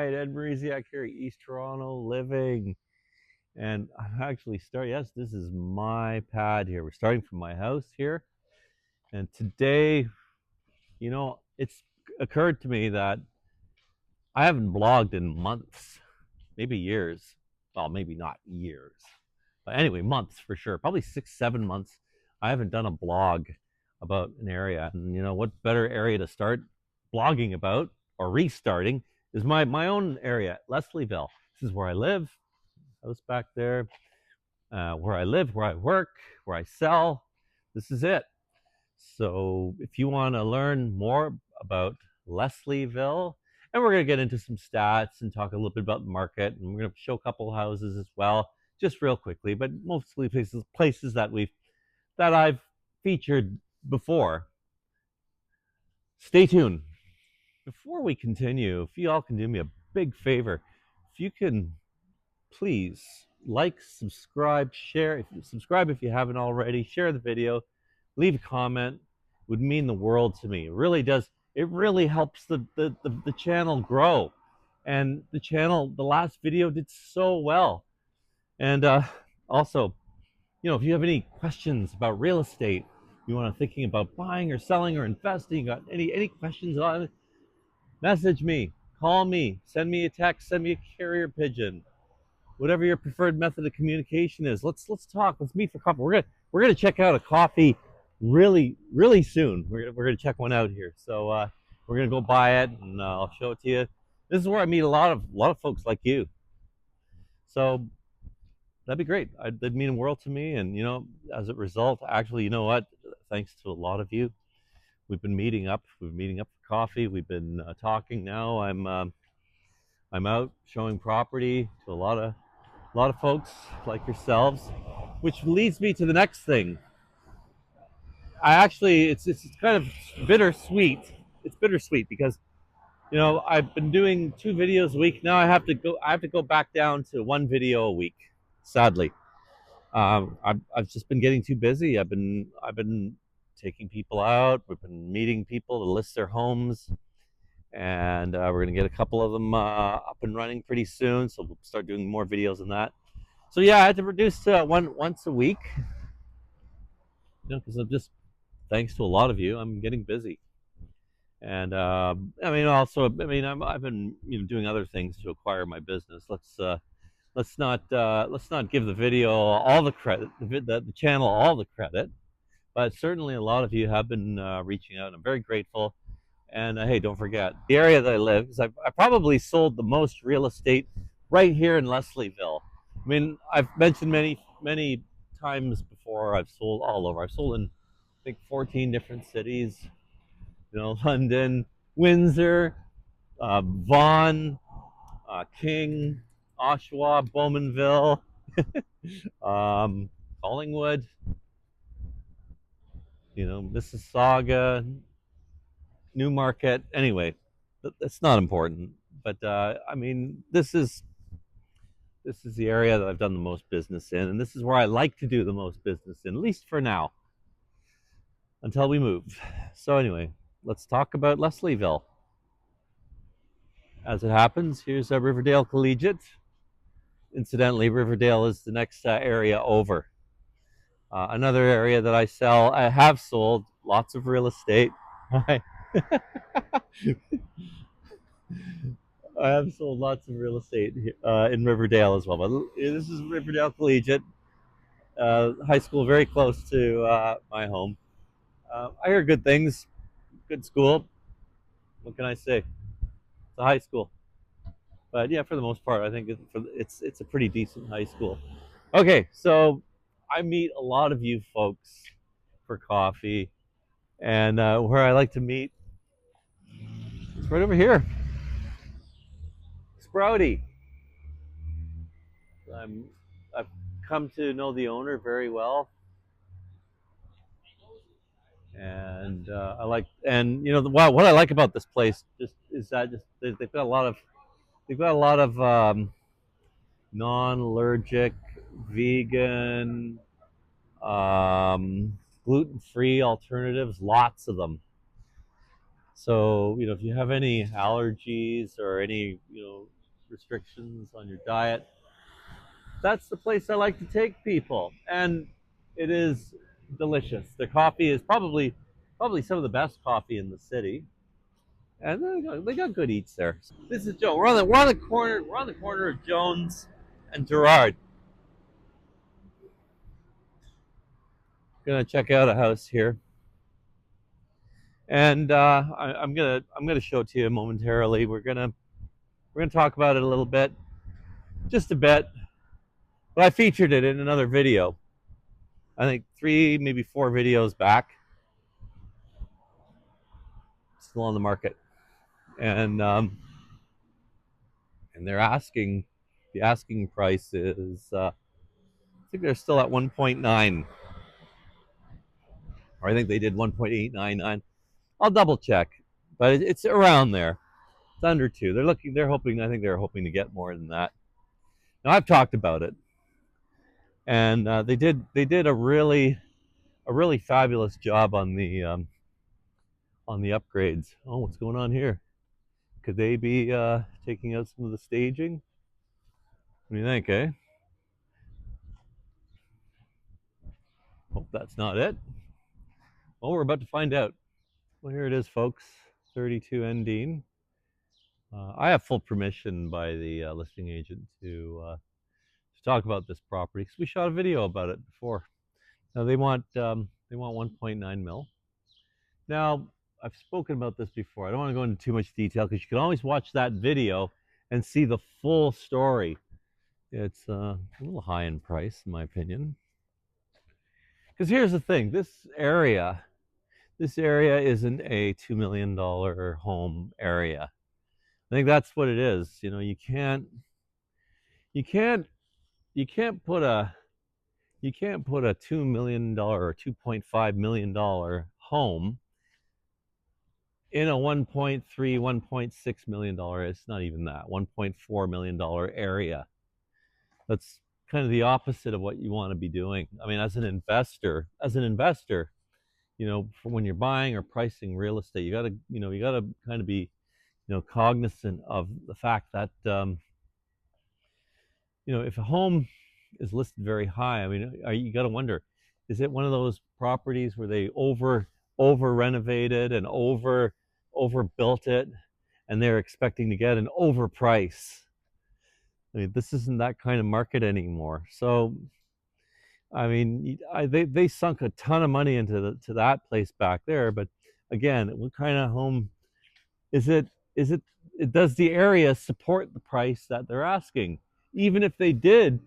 Right, Ed Mariziak here, East Toronto living. And I'm actually starting, yes, this is my pad here. We're starting from my house here. And today, it's occurred to me that I haven't blogged in months, maybe years. Well, maybe not years. But anyway, months for sure. Probably 6, 7 months. I haven't done a blog about an area. And what better area to start blogging about or restarting is my own area, Leslieville. This is where I live. House back there, where I live, where I work, where I sell. This is it. So if you want to learn more about Leslieville, and we're going to get into some stats and talk a little bit about the market, and we're going to show a couple of houses as well, just real quickly, but mostly places that I've featured before. Stay tuned. Before we continue, if you all can do me a big favor, if you can please like, subscribe, share. If you subscribe if you haven't already, share the video, leave a comment. It would mean the world to me. It really does. It really helps the channel grow. And the last video did so well. And also, if you have any questions about real estate, you want to thinking about buying or selling or investing, got any questions on it, message me, call me, send me a text, send me a carrier pigeon, whatever your preferred method of communication is. Let's talk. Let's meet for coffee. We're gonna check out a coffee really soon. We're gonna check one out here. So we're gonna go buy it, and I'll show it to you. This is where I meet a lot of folks like you. So that'd be great. That'd mean the world to me. And as a result, actually, you know what? Thanks to a lot of you, we've been meeting up. We've been meeting up for coffee. We've been talking. Now I'm out showing property to a lot of folks like yourselves, which leads me to the next thing. It's kind of bittersweet. It's bittersweet because I've been doing 2 videos a week. Now I have to go back down to 1 video a week. Sadly, I've just been getting too busy. I've been taking people out. We've been meeting people to list their homes, and we're gonna get a couple of them up and running pretty soon. So we'll start doing more videos on that. So yeah, I had to reduce to once a week, because I'm just, thanks to a lot of you, I'm getting busy. And I've been doing other things to acquire my business. Let's not give the video all the credit, the channel all the credit, but certainly a lot of you have been reaching out. I'm very grateful. And hey, don't forget the area that I live, because I probably sold the most real estate right here in Leslieville. I mean, I've mentioned many times before, I've sold all over. I've sold in, I think, 14 different cities. London, Windsor, Vaughan, King, Oshawa, Bowmanville, um, Collingwood, Mississauga, Newmarket. Anyway, that's not important. But this is the area that I've done the most business in, and this is where I like to do the most business in, at least for now, until we move. So anyway, let's talk about Leslieville. As it happens, here's Riverdale Collegiate. Incidentally, Riverdale is the next area over. Another area that I have sold lots of real estate. I have sold lots of real estate in Riverdale as well. But this is Riverdale Collegiate High School, very close to my home. I hear good things. Good school. What can I say? It's a high school. But yeah, for the most part, I think it's a pretty decent high school. Okay, so I meet a lot of you folks for coffee, and where I like to meet is right over here, Sprouty. I've come to know the owner very well, and what I like about this place just is that they've got a lot of non-allergic, vegan, gluten-free alternatives, lots of them. So, if you have any allergies or any, restrictions on your diet, that's the place I like to take people. And it is delicious. The coffee is probably some of the best coffee in the city. And they got good eats there. This is Joe. We're on the corner of Jones and Gerard. Gonna check out a house here. And I'm gonna show it to you momentarily. We're gonna talk about it a little bit, just a bit. But I featured it in another video. I think 3, maybe 4 videos back. Still on the market, and the asking price is I think they're still at 1.9, or I think they did 1.899. I'll double check, but it's around there. It's under 2. They're hoping. I think they're hoping to get more than that. Now I've talked about it, and they did a really fabulous job on the upgrades. Oh, what's going on here? Could they be taking out some of the staging? What do you think, eh? Hope that's not it. Well, we're about to find out. Well, here it is, folks. 32 Endine. I have full permission by the listing agent to talk about this property because we shot a video about it before. Now they want 1.9 mil. Now I've spoken about this before. I don't want to go into too much detail because you can always watch that video and see the full story. It's a little high in price, in my opinion. Because here's the thing: this area isn't a $2 million home area. I think that's what it is. You can't put a $2 million or $2.5 million home in a $1.3, $1.6 million. It's not even that, $1.4 million area. That's kind of the opposite of what you want to be doing. I mean, as an investor, for when you're buying or pricing real estate, you gotta kind of be, cognizant of the fact that, if a home is listed very high, I mean, you got to wonder, is it one of those properties where they over renovated and overbuilt it, and they're expecting to get an overprice? I mean, this isn't that kind of market anymore. So, I mean, they sunk a ton of money into that place back there. But again, what kind of home is it? Does the area support the price that they're asking? Even if they did,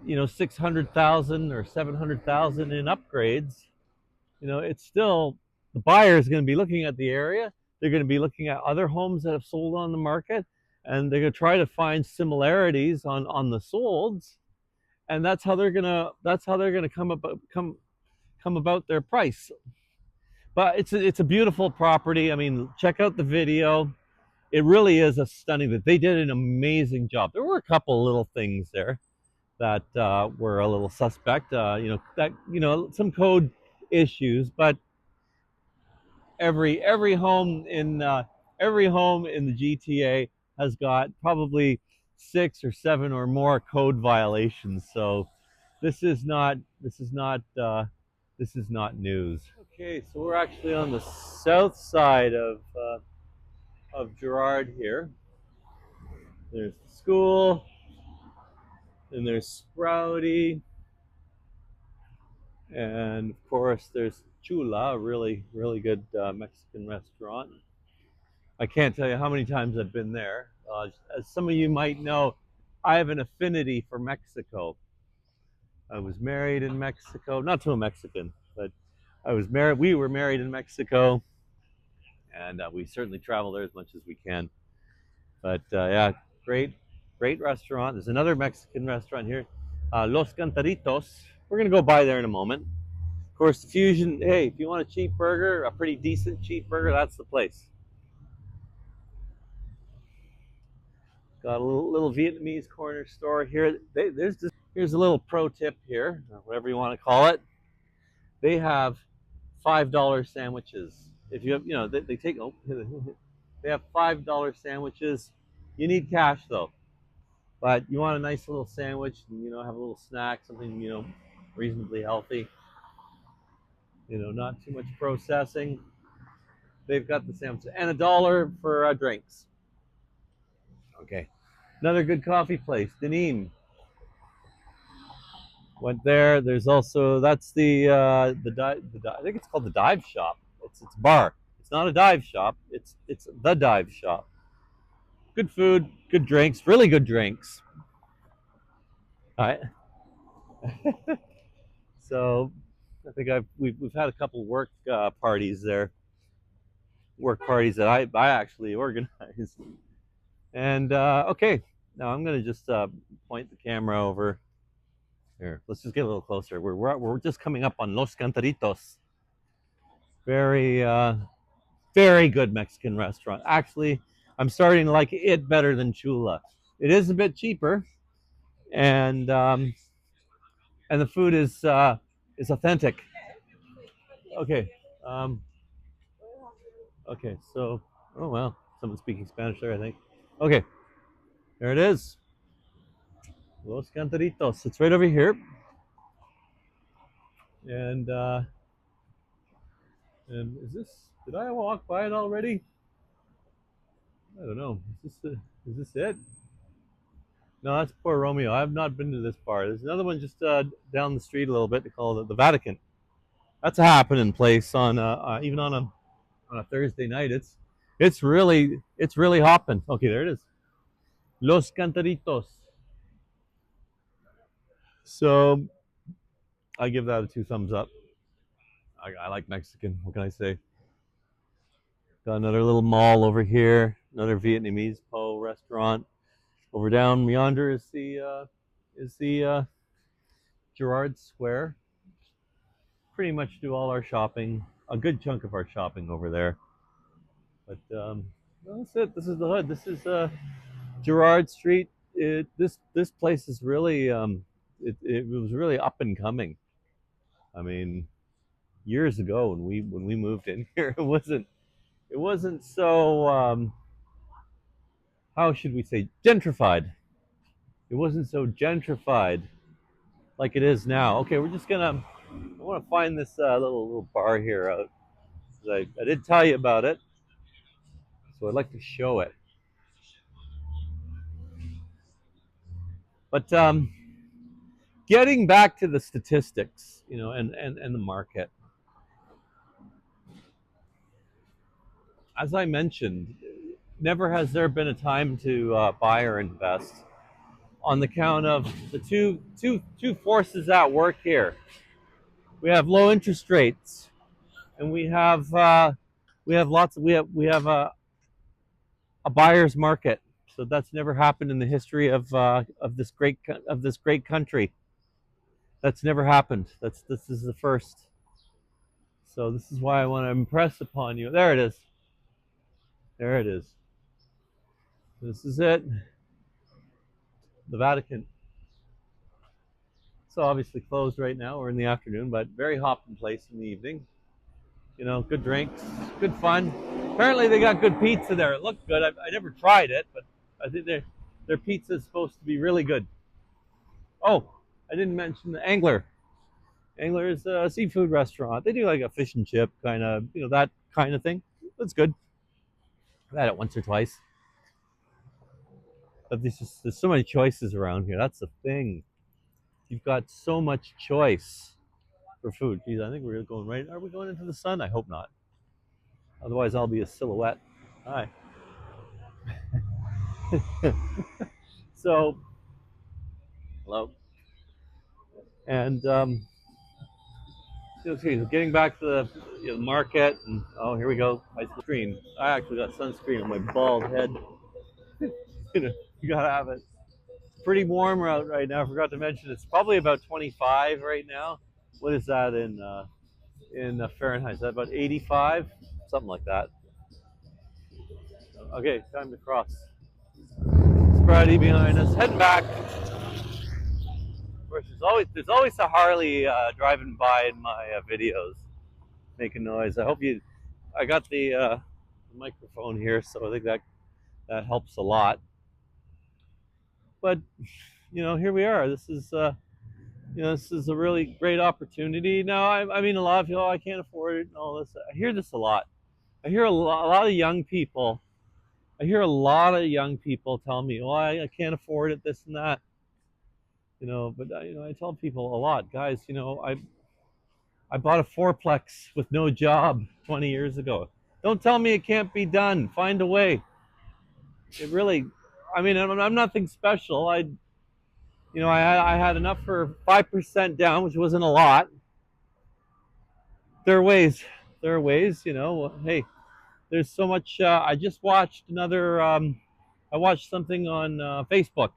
600,000 or 700,000 in upgrades, it's still, the buyer is going to be looking at the area. They're going to be looking at other homes that have sold on the market, and they're going to try to find similarities on the solds, and that's how they're gonna come about their price. But it's a beautiful property. I mean, check out the video. It really is a stunning. That they did an amazing job. There were a couple little things there that were a little suspect. Some code issues, but every home in the GTA has got probably 6 or 7 or more code violations. So this is not news. Okay, so we're actually on the south side of Gerard here. There's the school, and there's Sprouty, and of course there's Chula, a really good Mexican restaurant. I can't tell you how many times I've been there. As some of you might know, I have an affinity for Mexico. I was married in Mexico, not to a Mexican, but we were married in Mexico, and we certainly travel there as much as we can. But yeah, great restaurant. There's another Mexican restaurant here, Los Cantaritos. We're gonna go by there in a moment. Of course, the Fusion. Hey, if you want a cheap burger, a pretty decent cheap burger, that's the place. Got a little Vietnamese corner store here. Here's a little pro tip here, whatever you want to call it. They have $5 sandwiches. If you have, they take, oh, they have $5 sandwiches. You need cash though, but you want a nice little sandwich, and, have a little snack, something, reasonably healthy, not too much processing. They've got the sandwich and $1 for drinks. Okay. Another good coffee place, Deneen. Went there. There's also that's I think it's called the Dive Shop. It's a bar. It's not a dive shop. It's the Dive Shop. Good food, good drinks, really good drinks. All right. So I think we've had a couple work parties there, work parties that I actually organized. And okay, now I'm gonna just point the camera over here. Let's just get a little closer. We're just coming up on Los Cantaritos. Very very good Mexican restaurant. Actually, I'm starting to like it better than Chula. It is a bit cheaper, and the food is authentic. Okay, um, okay. So, oh well, someone's speaking Spanish there, I think. Okay, there it is, Los Cantaritos. It's right over here, and is this? Did I walk by it already? I don't know. Is this it? No, that's Poor Romeo. I have not been to this bar. There's another one just down the street a little bit. They call it the Vatican. That's a happening place on even on a Thursday night. It's really hopping. Okay, there it is. Los Cantaritos. So I give that a 2 thumbs up. I like Mexican. What can I say? Got another little mall over here. Another Vietnamese po restaurant. Over down yonder is the Gerard Square. Pretty much do all our shopping. A good chunk of our shopping over there. But that's it. This is the hood. This is Gerard Street. This place is really it was really up and coming. I mean, years ago when we moved in here, it wasn't so how should we say gentrified. It wasn't so gentrified like it is now. Okay, we're just gonna. I want to find this little bar here out. I did tell you about it, so I'd like to show it. But getting back to the statistics, and the market. As I mentioned, never has there been a time to buy or invest on the count of the two forces at work here. We have low interest rates, and we have a buyer's market. So that's never happened in the history of this great country. That's never happened. This is the first. So this is why I want to impress upon you. There it is. There it is. This is it. The Vatican. So obviously closed right now. We're in the afternoon, but very hopping place in the evening. Good drinks, good fun. Apparently they got good pizza there. It looked good. I never tried it, but I think their pizza is supposed to be really good. Oh, I didn't mention the Angler. Angler is a seafood restaurant. They do like a fish and chip kind of, that kind of thing. That's good. I've had it once or twice. But there's so many choices around here. That's the thing. You've got so much choice for food. Geez, I think we're going right. Are we going into the sun? I hope not. Otherwise, I'll be a silhouette. Hi. So, hello. And getting back to the market. And oh, here we go. My screen. I actually got sunscreen on my bald head. You gotta have it. It's pretty warm out right now. I forgot to mention it's probably about 25 right now. What is that in Fahrenheit? Is that about 85? Something like that. Okay, time to cross. Spratty behind us, heading back. Of course, there's always a Harley driving by in my videos, making noise. I hope the microphone here, so I think that helps a lot. But here we are. This is a really great opportunity. Now, I mean, a lot of people, I can't afford it and all this. I hear this a lot. I hear a lot of young people. I hear a lot of young people tell me, "Well, I can't afford it, this and that." But I tell people a lot, guys. I bought a fourplex with no job 20 years ago. Don't tell me it can't be done. Find a way. It really, I mean, I'm nothing special. I had enough for 5% down, which wasn't a lot. There are ways. There are ways. Hey, there's so much. I just watched another. I watched something on Facebook.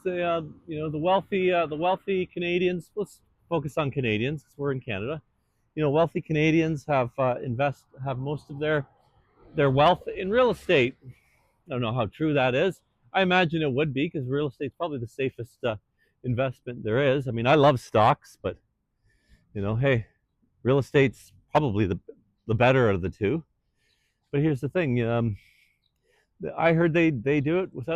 Say, the wealthy Canadians. Let's focus on Canadians, because we're in Canada. Wealthy Canadians have most of their wealth in real estate. I don't know how true that is. I imagine it would be, because real estate's probably the safest investment there is. I mean, I love stocks, but hey, real estate's probably the better of the two. But here's the thing: I heard they do it with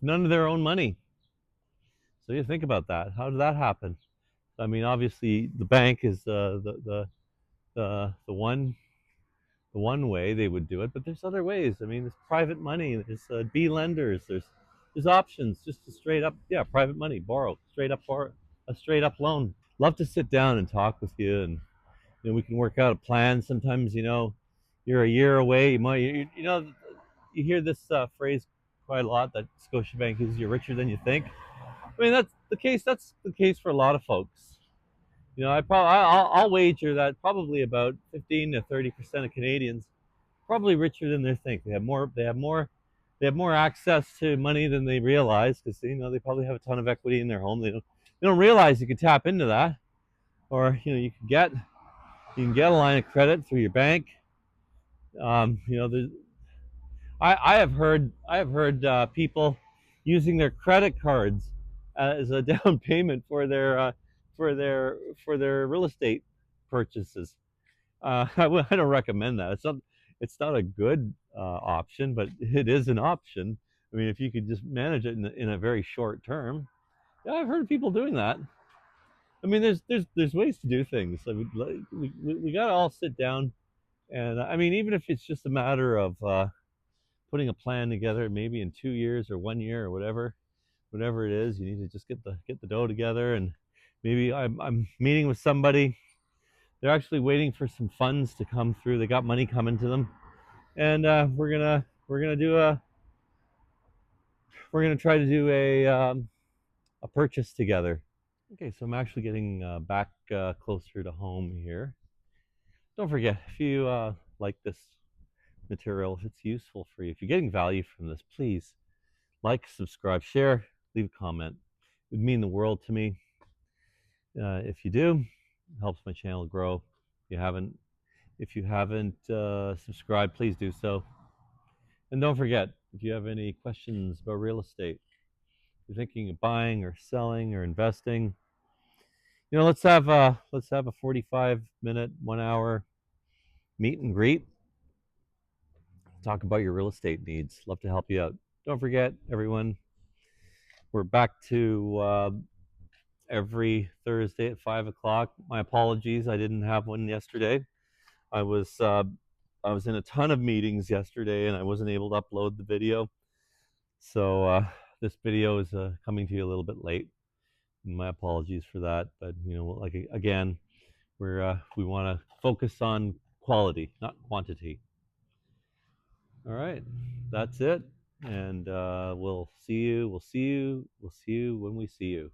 none of their own money. So you think about that. How did that happen? I mean, obviously the bank is the one way they would do it, but there's other ways. I mean, there's private money, there's B lenders, there's options, just to straight up, yeah, private money, borrow, borrow a straight up loan. Love to sit down and talk with you, and we can work out a plan. Sometimes you're a year away. You hear this phrase quite a lot, that Scotiabank is you're richer than you think. I mean, that's the case. That's the case for a lot of folks. I'll wager that probably about 15 to 30% of Canadians probably richer than they think. They have more access to money than they realize, because they probably have a ton of equity in their home. They don't realize you can tap into that, or you can get a line of credit through your bank. There's I have heard people using their credit cards as a down payment for their real estate purchases. I don't recommend that. It's not a good option, but it is an option. I mean, if you could just manage it in a very short term. Yeah, I've heard of people doing that. I mean, there's ways to do things. I mean, we got to all sit down, and I mean, even if it's just a matter of putting a plan together, maybe in 2 years or 1 year or whatever it is, you need to just get the dough together. And maybe I'm meeting with somebody. They're actually waiting for some funds to come through. They got money coming to them, and we're gonna try to do a purchase together. Okay, so I'm actually getting back closer to home here. Don't forget, if you like this material, if it's useful for you, if you're getting value from this, please like, subscribe, share, leave a comment. It would mean the world to me. If you do, it helps my channel grow. If you haven't subscribed, please do so. And don't forget, if you have any questions about real estate, if you're thinking of buying or selling or investing, let's have a 45-minute, 1 hour meet and greet. Talk about your real estate needs. Love to help you out. Don't forget, everyone, we're back to every Thursday at 5 o'clock. My apologies, I didn't have one yesterday. I was in a ton of meetings yesterday, and I wasn't able to upload the video. So this video is coming to you a little bit late. And my apologies for that. But like again, we want to focus on quality, not quantity. All right, that's it, and we'll see you when we see you.